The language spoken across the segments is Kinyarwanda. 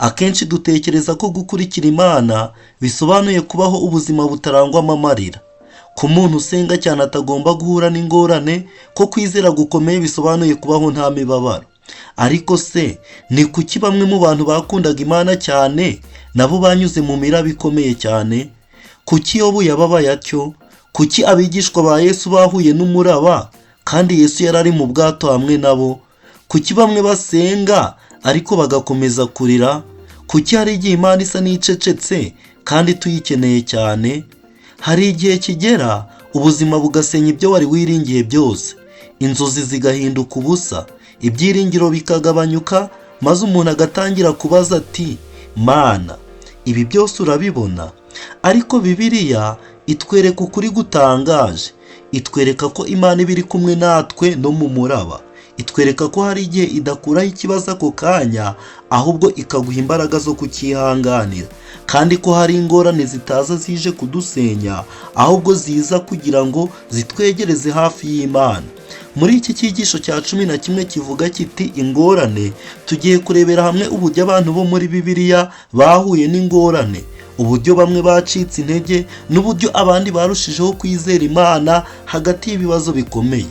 Akenshi dutekereza ko gukurikira Imana bisobanuye kubaho ubuzima butarangwamo amarira, ko umuntu usenga cyane atagomba guhura n'ingorane, ko kwizera gukomeye bisobanuye kubaho nta mibabaro. Ariko se ni kuki bamwe mu bantu bakundaga Imana cyane nabo banyuze mu miraba ikomeye cyane? Kuki Yobu yababaye atyo? Kuki abigishwa ba Yesu bahuye n'umuraba kandi Yesu yari ari mu bwato hamwe nabo? Kuki bamwe basenga ariko bagakomeza kurira? Kuki hari igihe Imana isa n'icecetse kandi tuyikeneye cyane? Hari igihe kigera ubuzima bugasenya ibyo wari wiringiye byose, inzozi zigahinduka ubusa, ibyiringiro bikagabanyuka, maze umuntu agatangira kubaza ati, Mana, ibi byose urabibona? Ariko Bibiliya itwereka ukuri gutangaje, itwereka ko Imana iba iri kumwe natwe no mu muraba, itwereka ko hari igihe idakuraho ikibazo ako kanya, ahubwo ikaguha imbaraga zo kukihanganira, kandi ko hari ingorane zitaza zije kudusenya, ahubwo ziza kugira ngo zitwegereze hafi y'Imana. Muri iki cyigisho cya 11 kivuga kiti ingorane, tugiye kurebera hamwe uburyo abantu bo muri Bibiliya bahuye n'ingorane, uburyo bamwe bacitse intege n'uburyo abandi barushijeho kwizera Imana hagati y'ibibazo bikomeye.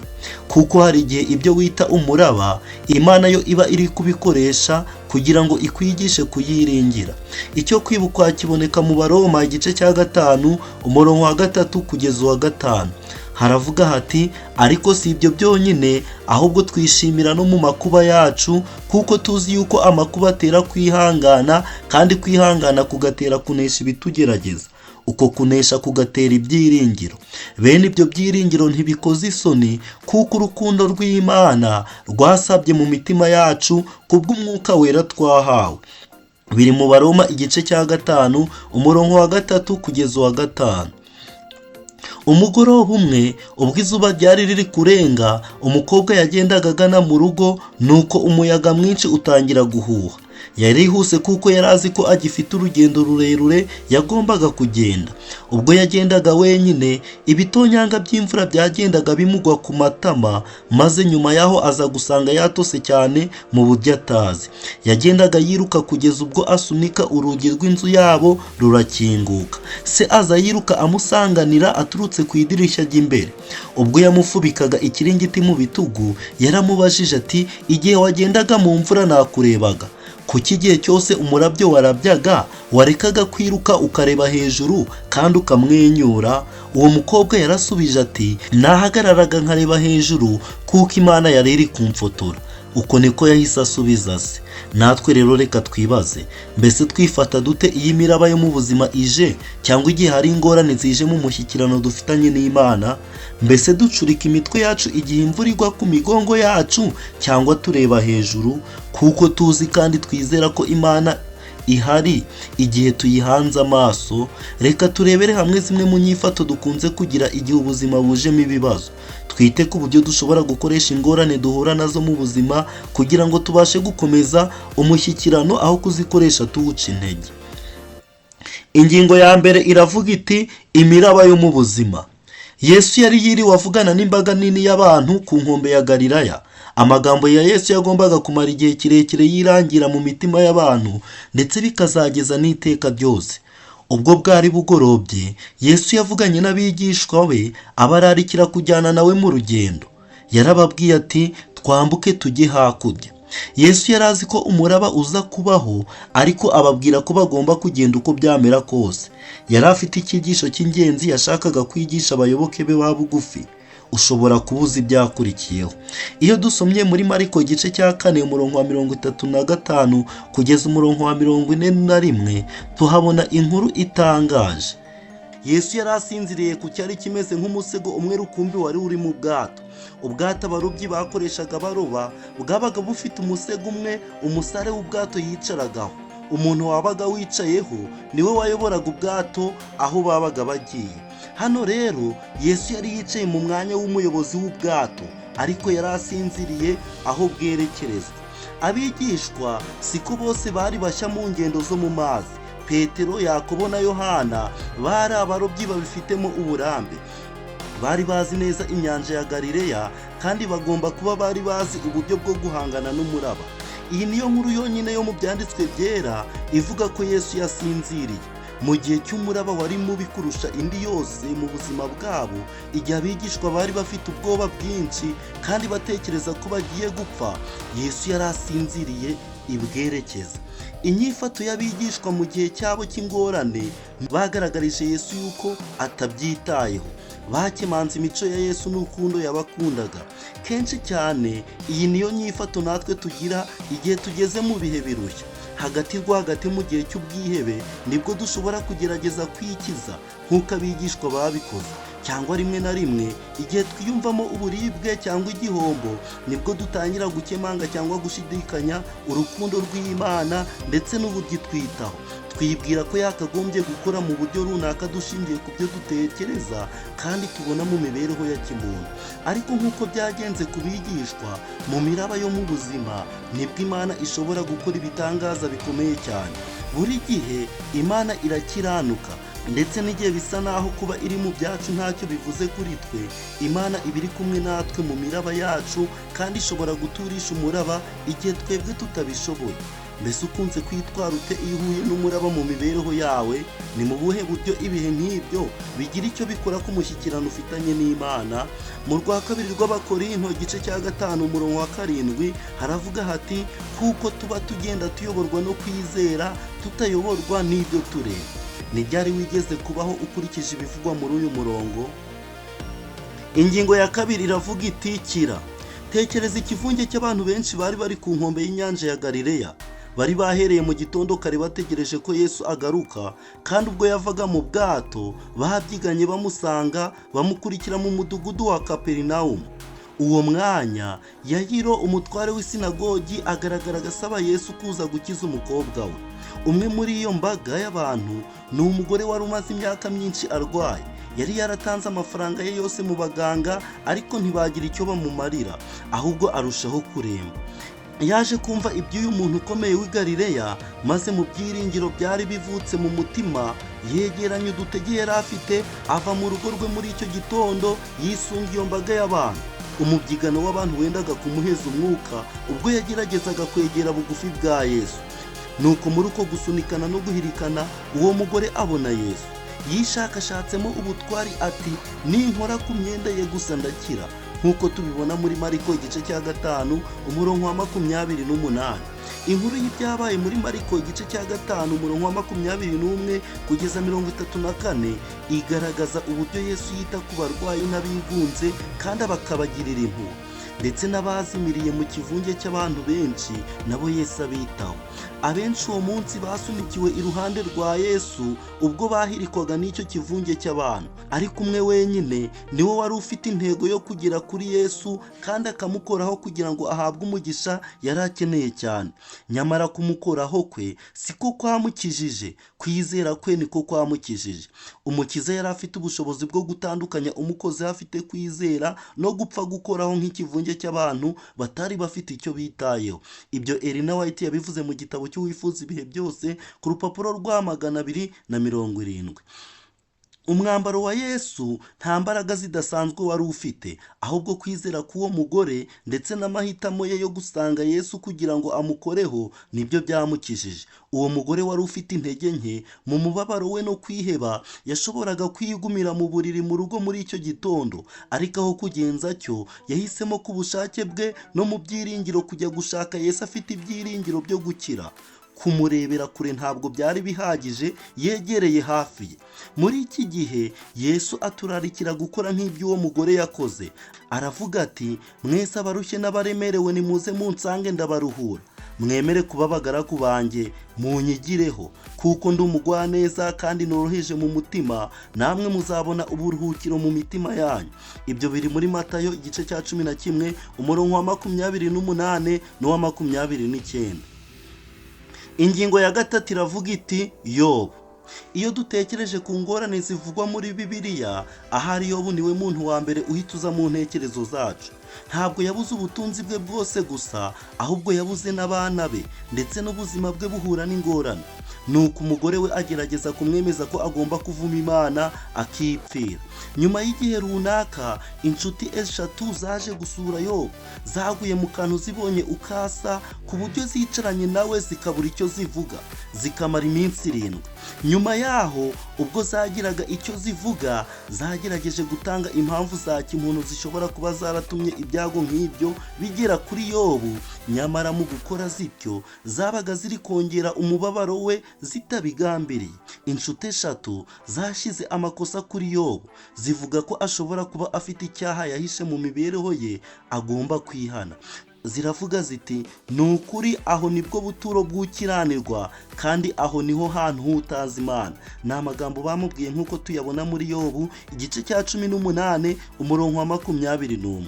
Kuko hari igihe ibyo wita umuraba Imana yo iba iri kubikoresha kugira ngo ikwigishe kuyiringira. Icyo kwibuka kiboneka mu Baroma igice cya 5 umurongo wa 3 kugeza uwa 5. Haravuga hati, ariko si ibyo byonyine, ahubwo twishimira no mu makuba yacu, kuko tuzi yuko amakuba atera kwihangana, kandi kwihangana kugatera kunesha ibitugerageza, uko kunesha kugatera ibyiringiro. Bene ibyo byiringiro ntibikoze isoni, kuko urukundo rw'Imana rwasabye mu mitima yacu kubw'Umwuka wera twahawe. Biri mu Baroma igice cya 5 umurongo wa 3 kugeza uwa 5. Umugoroba umwe ubwo izuba ryari riri kurenga, umukobwa yagendaga agana mu rugo, nuko umuyaga mwinshi utangira guhuha. Yarihuse kuko yari azi ko agifite urugendo rurerure yagombaga kugenda. Ubwo yagendaga wenyine, ibitonyanga by'imvura byagendaga bimugwa ku matama, maze nyuma yaho aza gusanga yatose cyane mu buryo atazi. Yagendaga yiruka kugeza ubwo asunika urugi rw'inzu yabo rurakinguka. Se aza yiruka amusanganira aturutse ku idirishya ry'imbere. Ubwo yamufubikaga ikiringiti mu bitugu, yaramubajije ati, igihe wagendaga mu mvura nakurebaga, kuki igihe cyose umurabyo warabyaga warekaga kwiruka ukareba hejuru kandi ukamwenyura? Uwo mukobwa yarasubije ati, nahagararaga nkareba hejuru kuko Imana yari iri kumfotora. Uko niko yahise asubiza se. Natwe rero reka twibaze, mbese twifata dute iyi miraba yo mu buzima ije, cyangwa igihe hari ingorane zije mu mushyikirano dufitanye n'Imana? Mbese ducurika imitwe yacu igihe imvura igwa ku migongo yacu, cyangwa tureba hejuru? Kuko tuzi kandi twizera ko Imana ihari igihe tuyihanze amaso. Reka turebere hamwe zimwe mu nyifato dukunze kugira igihe ubuzima bujemo ibibazo. Twite ku buryo dushobora gukoresha ingorane duhura nazo mu buzima kugira ngo tubashe gukomeza umushyikirano aho kuzikoresha tuwuca intege. Ingingo ya mbere iravuga iti, imiraba yo mu buzima. Yesu yari yiriwe avugana n'imbaga nini y'abantu ku nkombe ya Galilaya. Amagambo ya Yesu yagombaga kumara igihe kirekire yirangira mu mitima y'abantu, ndetse bikazageza n'iteka ryose. Ubwo bwari bugorobye, Yesu yavuganye n'abigishwa be abararikira kujyana nawe mu rugendo. Yarababwiye ati, twambuke tujye hakurya. Yesu yari azi ko umuraba uza kubaho, ariko ababwira ko bagomba kugenda uko byamera kose. Yari afite icyigisho cy'ingenzi yashakaga kwigisha abayoboke be ba bugufi. Ushobora kubuza ibyakurikiyeho. Iyo dusomye muri Mariko igice cya 4 umurongo wa 35 kugeza umurongo wa 41, tuhabona inkuru itangaje. Yesu yari asinziriye ku cyari kimeze nk'umusego umwe rukumbi wari uri mu bwato. Ubwato abarobyi bakoreshaga baroba bwabaga bufite umusego umwe umusare w'ubwato yicaragaho. Umuntu wabaga wicayeho niwe wayoboraga ubwato aho babaga bagiye. Hano rero Yesu yari yicaye mu mwanya w'umuyobozi w'ubwato, ariko yari asinziriye aho bwerekereza. Abigishwa siko bose bari bashya mu ngendo zo mu mazi. Petero, Yakobo na Yohana bari abarobyi babifitemo uburambe. Bari bazi neza inyanja ya Galileya, kandi bagomba kuba bari bazi uburyo bwo guhangana n'umuraba. Iyi niyo nkuru yonyine yo mu byanditswe byera ivuga ko Yesu yasinziriye mu gihe cy'umuraba wari mubi kurusha indi yose mu buzima bwabo, igihe abigishwa bari bafite ubwoba bwinshi kandi batekereza ko bagiye gupfa. Yesu yari asinziriye ibwerekeza. Inyifato y'abigishwa mu gihe cyabo cy'ingorane bagaragarije Yesu yuko atabyitayeho. Bakemanze imico ya Yesu n'urukundo yabakundaga. Kenshi cyane iyi niyo nyifato natwe tugira igihe tugeze mu bihe birushya. Hagati mu gihe cy'ubwihebe nibwo dushobora kugerageza kwikiza nk'uko abigishwa babikoze, cyangwa rimwe na rimwe igihe twiyumvamo uburibwe cyangwa igihombo nibwo dutangira gukemanga cyangwa gushidikanya urukundo rw'Imana ndetse n'uburyo itwitaho. Twibwira ko yakagombye gukora mu buryo runaka dushingiye ku byo dutekereza kandi tubona mu mibereho ya kimuntu. Ariko nk'uko byagenze ku bigishwa mu miraba yo mu buzima, nibwo Imana ishobora gukora ibitangaza bikomeye cyane. Buri gihe Imana irakiranuka, ndetse n'igihe bisa naho kuba iri mu byacu ntacyo bivuze kuri twe, Imana iba iri kumwe natwe mu miraba yacu kandi ishobora guturisha umuraba igihe twebwe tutabishoboye. Mbese ukunze kwitwara ute iyo uhuye n'umuraba mu mibereho yawe? Ni mu buhe buryo ibihe nk'ibyo bigira icyo bikora ku mushyikirano ufitanye n'Imana? Mu rwa kabiri rw'Abakorinto igice cya 5 umurongo wa 7 haravuga hati, kuko tuba tugenda tuyoborwa no kwizera tutayoborwa n'ibyo tureba. Ni ryari wigeze kubaho ukurikije ibivugwa muri uyu murongo? Ingingo ya 2 iravuga iti kira. Tekereza ikivunge cy'abantu benshi bari bari ku nkombe y'inyanja ya Galileya. Bari bahereye mu gitondo kare bategereje ko Yesu agaruka, kandi ubwo yavaga mu bwato babyiganye bamusanga, bamukurikira mu mudugudu wa Kaperinawumu. Uwo mwanya Yayiro umutware w'isinagogi agaragara agasaba Yesu kuza gukiza umukobwa we. Umwe muri iyo mbaga y'abantu ni umugore wari umaze imyaka myinshi arwaye. Yari yaratanze amafaranga ye yose mu baganga, ariko ntibagira icyo bamumarira, ahubwo arushaho kuremba. Yaje kumva iby'uyu muntu ukomeye w'i Galileya, maze mu byiringiro byari bivutse mu mutima yegeranya udutege yari afite, ava mu rugo rwe muri icyo gitondo yisunga iyo mbaga y'abantu. Umubyigano w'abantu wendaga kumuheza umwuka ubwo yageragezaga kwegera bugufi bwa Yesu. Nuko muri uko gusunikana no guhirikana, uwo mugore abona Yesu. Yishakashatsemo ubutwari ati, ninkora ku myenda ye gusa ndakira, nk'uko tubibona muri Mariko igice cya 5 umurongo wa 28. Inkuru y'ibyabaye muri Mariko igice cya 5 umurongo wa 21 kugeza 34 igaragaza uburyo Yesu yita ku barwayi n'abigunze kandi bakabagirira impuhwe, ndetse n'abazimiriye mu kivunge cy'abantu benshi nabo Yesu abitaho. Abenshi uwo munsi basunikiwe iruhande rwa Yesu ubwo bahirikwaga n'icyo kivunge cy'abantu, ariko umwe wenyine niwe wari ufite intego yo kugera kuri Yesu kandi akamukoraho kugira ngo ahabwe umugisha yari akeneye cyane. Nyamara kumukoraho kwe siko kwamukijije, kwizera kwe niko kwamukijije. Umukiza yari afite ubushobozi bwo gutandukanya umukozi afite kwizera no gupfa gukoraho nk'ikivunge cy'abantu batari bafite icyo bitayeho. Ibyo Elie na White yabivuze mu gitabo cy'uwifuza ibihe byose ku rupapuro rwa 270. Umwambaro wa Yesu nta mbaraga zidasanzwe wari ufite, ahubwo kwizera k'uwo mugore ndetse n'amahitamo ye yo gusanga Yesu kugira ngo amukoreho nibyo byamukijije. Uwo mugore wari ufite intege nke mu mubabaro we no kwiheba, yashoboraga kwigumira mu buriri mu rugo muri icyo gitondo, ariko aho kugenza cyo yahisemo ku bushake bwe no mu byiringiro kujya gushaka Yesu afite ibyiringiro byo gukira. Kumurebera kure ntabwo byari bihagije, yegereye hafi ye. Muri iki gihe Yesu aturarikira gukora nk'iby'uwo mugore yakoze. Aravuga ati, mwese abarushye n'abaremerewe nimuze munsange ndabaruhura. Mwemere kuba abagaragu banjye, munyigireho, kuko ndi umugwaneza kandi noroheje mu mutima, namwe muzabona uburuhukiro mu mitima yanyu. Ibyo biri muri Matayo igice cya 11 umurongo wa 28 n'uwa 29. Ingingo ya 3 iravuga iti Yobu. Iyo dutekereje ku ngorane zivugwa muri Bibiliya, ahari Yobu niwe muntu wa mbere uhita uza mu ntekerezo zacu. ntabwo yabuze ubutunzi bwe bwose gusa, ahubwo yabuze n'abana be ndetse n'ubuzima bwe buhura n'ingorane. Nuko umugore we agerageza kumwemeza ko agomba kuvuma Imana akipfira. Nyuma y'igihe runaka, inshuti eshatu zaje gusura Yobu zaguye mu kantu zibonye ukasa, ku buryo zicaranye nawe zikabura icyo zivuga, zikamara iminsi 7. Nyuma yaho, ubwo zagiraga icyo zivuga, zagerageje gutanga impamvu za kimuntu zishobora kuba zaratumye ibyago nk'ibyo bigera kuri Yobu. Nyamara mu gukora zityo, zabaga ziri kongera umubabaro we zitabigambiriye. Inshuti eshatu zashize amakosa kuri Yobu, zivuga ko ashobora kuba afite icyaha yahishe mu mibereho ye agomba kwihana. Ziravuga ziti, ni ukuri aho nibwo buturo bw'ukiranirwa, kandi aho niho hantu h'utazi Imana. Ni amagambo bamubwiye nk'uko tuyabona muri Yobu igice cya 18 umurongo wa 21.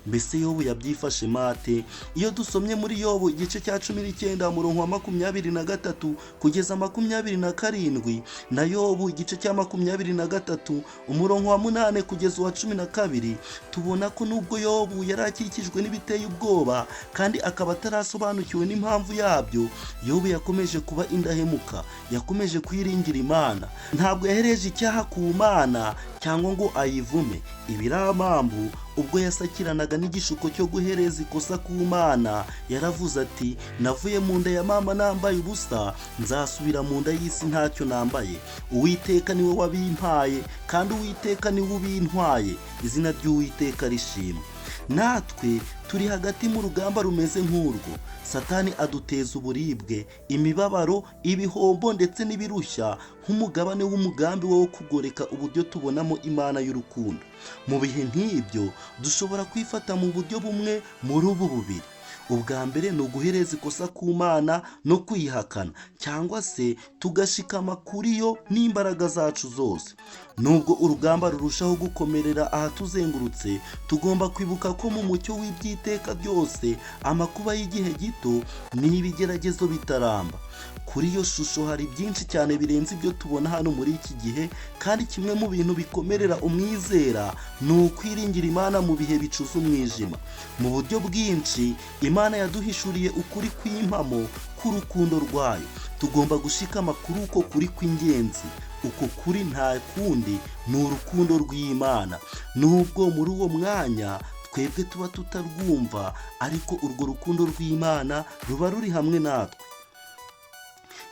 Mbese Yobu yabyifashe mate? Iyo dusomye muri Yobu igice cya 19 umurongo wa 23 kugeza 27, na Yobu igice cya 23 umurongo wa 8 kugeza wa 12, tubona ko nubwo Yobu yari akikijwe n'ibiteye ubwoba kandi akaba atarasobanukiwe n'impamvu yabyo, Yobu yakomeje kuba indahemuka, yakomeje kwiringira Imana. Ntabwo yahereje icyaha ku Mana cyangwa ngo ayivume. Ibiramambu ubwo yasakiranaga n'igishuko cyo guhereza ikosa ku Mana, yaravuze ati, navuye mu nda ya mama nambaye ubusa, nzasubira mu nda y'isi ntacyo nambaye. Uwiteka niwe wabimpaye, kandi Uwiteka niwe ubintwaye. Izina ry'Uwiteka rishimwe. Natwe turi hagati mu rugamba rumeze nk'urwo. Satani aduteza uburibwe, imibabaro, ibihombo ndetse n'ibirushya nk'umugabane w'umugambi wo kugoreka uburyo tubonamo Imana y'urukundo. Mu bihe nk'ibyo dushobora kwifata mu buryo bumwe muri ubu bubiri. Ubwa mbere ni uguhereza ikosa ku Mana no kwihakana, cyangwa se tugashikama kuri yo n'imbaraga zacu zose. Nubwo urugamba rurushaho gukomerera ahatuzengurutse, tugomba kwibuka ko mu mucyo w'ibyiteka byose, amakuba y'igihe gito n'ibigeragezo bitaramba. Kuri iyo shusho hari byinshi cyane birenze ibyo tubona hano muri iki gihe, kandi kimwe mu bintu bikomerera umwizera ni ukwiringira Imana mu bihe bicuza umwijima. Mu buryo bwinshi, Imana yaduhishuriye ukuri kw'impamo k'urukundo rwayo. Tugomba gushikama kuri uko kuri kw'ingenzi. Uko kuri nta kundi ni urukundo rw'Imana. Nubwo muri uwo mwanya twebwe tuba tutarwumva, ariko urwo rukundo rw'Imana ruba ruri hamwe natwe.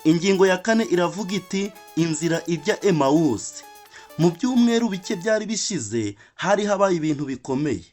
Ingingo ya 4 iravuga iti, inzira ijya Emawusi. Mu byumweru bike byari bishize, hari habaye ibintu bikomeye.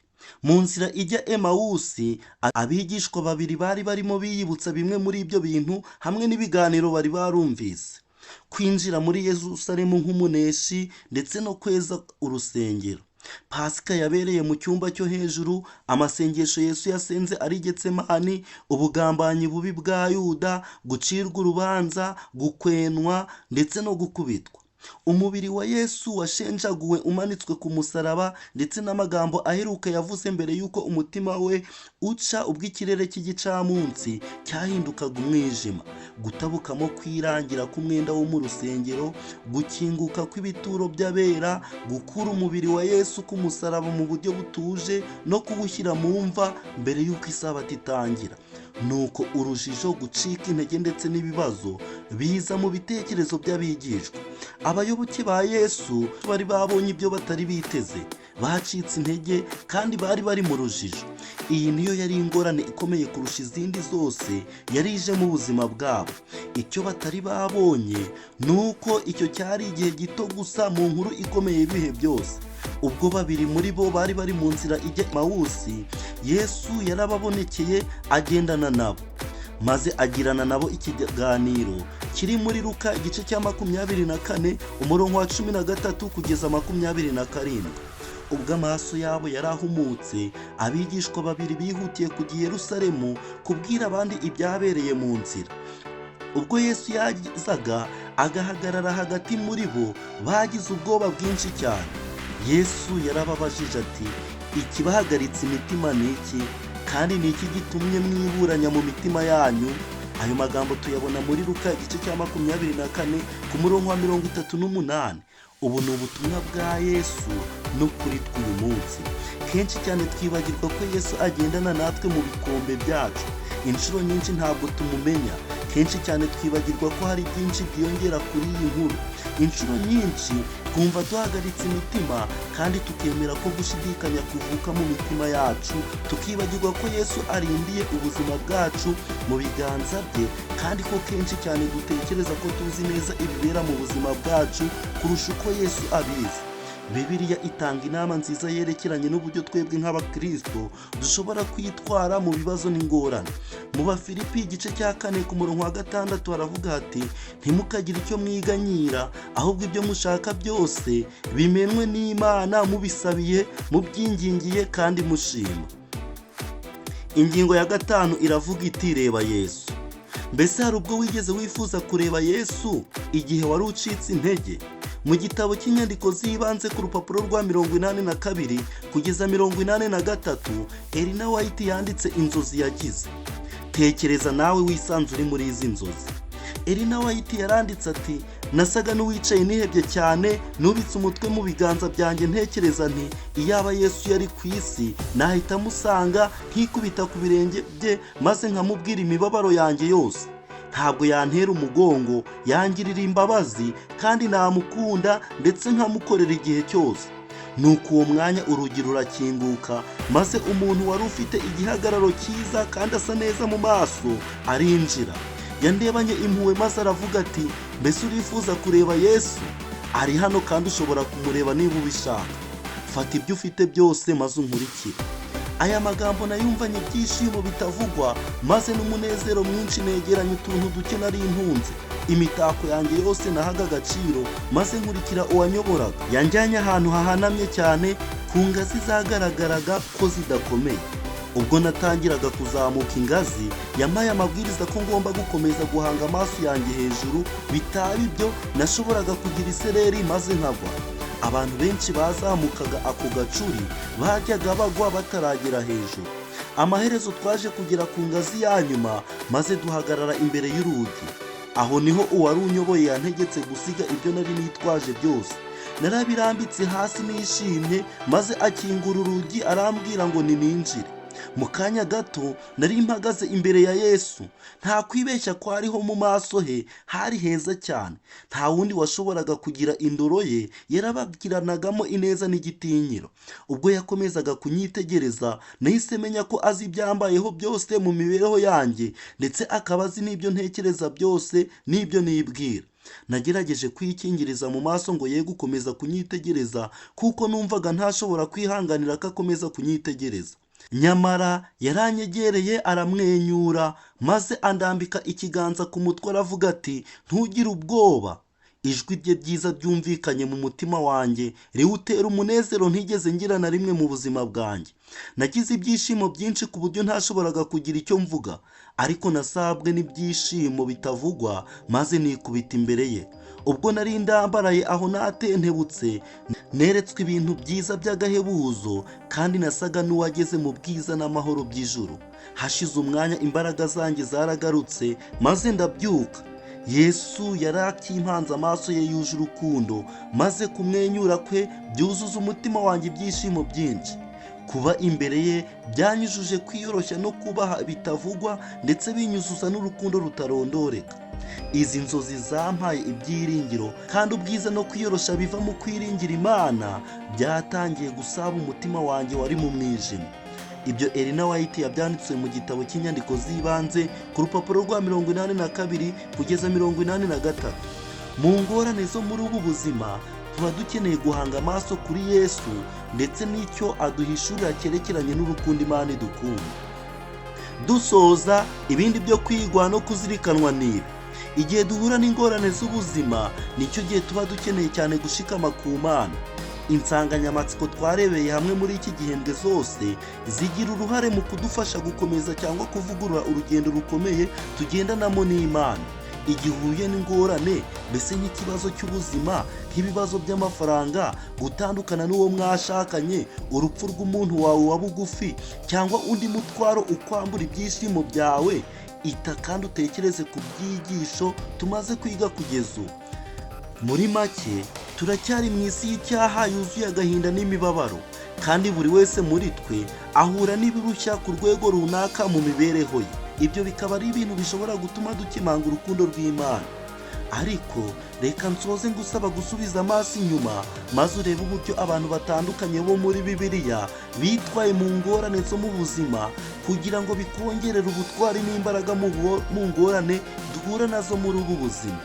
Mu nzira ijya Emawusi, abigishwa babiri bari barimo biyibutsa bimwe muri ibyo bintu hamwe n'ibiganiro bari barumvise. Kwinjira muri Yerusalemu nk'umuneshi ndetse no kweza urusengero. Pasika yabereye mu cyumba cyo hejuru, amasengesho Yesu yasenze ari Getsemani, ubugambanyi bubi bwa Yuda, gucirwa urubanza, gukwenwa ndetse no gukubitwa. Umubiri wa Yesu washenjaguwe umanitswe ku musaraba, ndetse n'amagambo aheruka yavuze mbere yuko umutima we uca ubwo ikirere cy'igicamunsi cyahindukaga umwijima. Gutabukamo kwirangira k'umwenda wo mu rusengero, gukinguka kw'ibituro by'abera, gukura umubiri wa Yesu ku musaraba mu buryo butuje no kuwushyira mu mva mbere yuko isabato itangira. Nuko urujijo, gucika intege ndetse n'ibibazo biza mu bitekerezo by'abigishwa. Abayoboke ba Yesu bari babonye ibyo batari biteze, bacitse intege kandi bari mu rujijo. Iyi niyo yari ingorane ikomeye kurusha izindi zose yari ije mu buzima bwabo. Icyo batari babonye nuko icyo cyari igihe gito gusa mu nkuru ikomeye y'ibihe byose. Ubwo babiri muri bo bari mu nzira ijya Emawusi, Yesu yarababonekeye agendana nabo, maze agirana nabo ikiganiro kiri muri Luka igice cya 24 umurongo wa 13 kugeza 27. Ubwo amaso yabo yarahumutse, abigishwa babiri bihutiye kujya i Yerusalemu kubwira abandi ibyabereye mu nzira. Ubwo Yesu yazaga agahagarara hagati muri bo, bagize ubwoba bwinshi cyane. Yesu yarababajije ati, ikibahagaritse imitima ni iki, kandi ni iki gitumye mwiburanya mu mitima yanyu? Ayo magambo tuyabona muri Luka igice cya 24 ku murongo wa 38. Ubu ni ubutumwa bwa Yesu no kuri tw'uyu munsi. Kenshi cyane twibagirwa ko Yesu agendana natwe mu bikombe byacu. Inshuro nyinshi ntabwo tumumenya. Kenshi cyane twibagirwa ko hari byinshi byiyongera kuri iyi nkuru. Inshuro nyinshi twumva duhagaritse imitima kandi tukemera ko gushidikanya kuvuka mu mitima yacu, tukibagirwa ko Yesu arindiye ubuzima bwacu mu biganza bye, kandi ko kenshi cyane dutekereza ko tuzi neza ibibera mu buzima bwacu kurusha uko Yesu abizi. Bibiliya itanga inama nziza yerekeranye n'uburyo twebwe nk'abakristo dushobora kwitwara mu bibazo n'ingorane. Mu Bafilipi igice cya 4 ku murongo wa 6 haravuga hati, ntimukagire icyo mwiganyira, ahubwo ibyo mushaka byose bimenwe n'Imana, mubisabiye, mubyingingiye kandi mushima. Ingingo ya 5 iravuga iti, reba Yesu. Mbese hari ubwo wigeze wifuza kureba Yesu igihe wari ucitse intege? Mu gitabo cy'inyandiko z'ibanze ku rupapuro rwa 82 kugeza 83, Elie White yanditse inzozi yagize. Tekereza nawe wisanzure muri izi nzozi. Elie White yaranditse ati, nasaga n'uwicaye nihebye cyane, nubitse umutwe mu biganza byanjye ntekereza nti, iyaba Yesu yari ku isi nahita musanga nkikubita ku birenge bye maze nkamubwira imibabaro yanjye yose. Ntabwo yantera umugongo, yangirira imbabazi, kandi namukunda ndetse nkamukorera igihe cyose. Nuko uwo mwanya urugi rurakinguka, maze umuntu wari ufite igihagararo cyiza kandi asa neza mu maso arinjira. Yandebanye impuhwe maze aravuga ati, mbese urifuza kureba Yesu? Ari hano kandi ushobora kumureba niba ubishaka. Fata ibyo ufite byose maze unkurikire. Aya magambo nayumvanye ibyishimo bitavugwa, maze n'umunezero mwinshi negeranye utuntu duke nari ntunze. Imitako yanjye yose nahaga agaciro, maze nkurikira uwanyoboraga. Yanjyanye ahantu hahanamye cyane, ku ngazi zagaragaraga ko zidakomeye. Ubwo natangiraga kuzamuka ingazi, yampaye amabwiriza ko ngomba gukomeza guhanga amaso yanjye hejuru, bitaba ibyo nashoboraga kugira isereri maze nkagwa. Abantu benshi bazamukaga ako gacuri bajyaga bagwa bataragera hejuru. Amaherezo twaje kugera ku ngazi ya nyuma, maze duhagarara imbere y'urugi. Aho niho uwari unyoboye yantegetse gusiga ibyo nari nitwaje byose. Narabirambitse hasi nishimye, maze akingura urugi arambwira ngo nininjire. Mu kanya gato nari mpagaze imbere ya Yesu. Nta kwibeshya kwariho mu maso he, hari heza cyane. Nta wundi washoboraga kugira indoro ye, yarabagiranagamo ineza n'igitinyiro. Ubwo yakomezaga kunyitegereza, nahise menya ko azi ibyambayeho byose mu mibereho yanjye, ndetse akaba azi n'ibyo ntekereza byose n'ibyo nibwira. Nagerageje kwikingiriza mu maso ngo ye gukomeza kunyitegereza, kuko numvaga ntashobora kwihanganira ko akomeza kunyitegereza. Nyamara yaranyegereye aramwenyura, maze andambika ikiganza ku mutwe aravuga ati, ntugire ubwoba. Ijwi rye ryiza ryumvikanye mu mutima wanjye, riwutera umunezero ntigeze ngira na rimwe mu buzima bwanjye. Nagize ibyishimo byinshi ku buryo ntashoboraga kugira icyo mvuga, ariko nasabwe n'ibyishimo bitavugwa, maze nikubita imbere ye. Ubwo nari ndambaraye aho natentebutse, neretswe ibintu byiza by'agahebuzo, kandi nasaga n'uwageze mu bwiza n'amahoro by'ijuru. Hashize umwanya imbaraga zanjye zaragarutse, maze ndabyuka. Yesu yari akimpanze amaso ye yuje urukundo, maze kumwenyura kwe byuzuza umutima wanjye ibyishimo byinshi. Kuba imbere ye byanyujuje kwiyoroshya no kubaha bitavugwa, ndetse binyuzuza n'urukundo rutarondoreka. Izi nzozi zampaye ibyiringiro, kandi ubwiza no kwiyoroshya biva mu kwiringira Imana byatangiye gusaba umutima wanjye wari mu mwijima. Ibyo Elie White yabyanditse mu gitabo cy'inyandiko z'ibanze ku rupapuro rwa 82 kugeza 83. Mu ngorane zo muri ubu buzima tuba dukeneye guhanga amaso kuri Yesu, ndetse n'icyo aduhishurira cyerekeranye n'urukundo Imana idukunda. Dusoza, ibindi byo kwigwa no kuzirikanwa nibi: igihe duhura n'ingorane z'ubuzima, nicyo gihe tuba dukeneye cyane gushikama ku Mana. Insanganyamatsiko twarebeye hamwe muri iki gihembwe zose zigira uruhare mu kudufasha gukomeza cyangwa kuvugurura urugendo rukomeye tugendanamo n'Imana. Igihe uhuye n'ingorane, mbese nk'ikibazo cy'ubuzima, nk'ibibazo by'amafaranga, gutandukana n'uwo mwashakanye, urupfu rw'umuntu wawe wa bugufi, cyangwa undi mutwaro ukwambura ibyishimo byawe, ita kandi utekereze ku byigisho tumaze kwiga kugeza ubu. Muri make, turacyari mu isi y'icyaha yuzuye agahinda n'imibabaro, kandi buri wese muri twe ahura n'ibirushya ku rwego runaka mu mibereho ye. Ibyo bikaba ari ibintu bishobora gutuma dukemanga urukundo rw'Imana. Ariko reka nsoze ngusaba gusubiza amaso inyuma, maze urebe uburyo abantu batandukanye bo muri Bibiliya bitwaye mu ngorane zo mu buzima, kugira ngo bikongerere ubutwari n'imbaraga mu ngorane duhura nazo muri ubu buzima.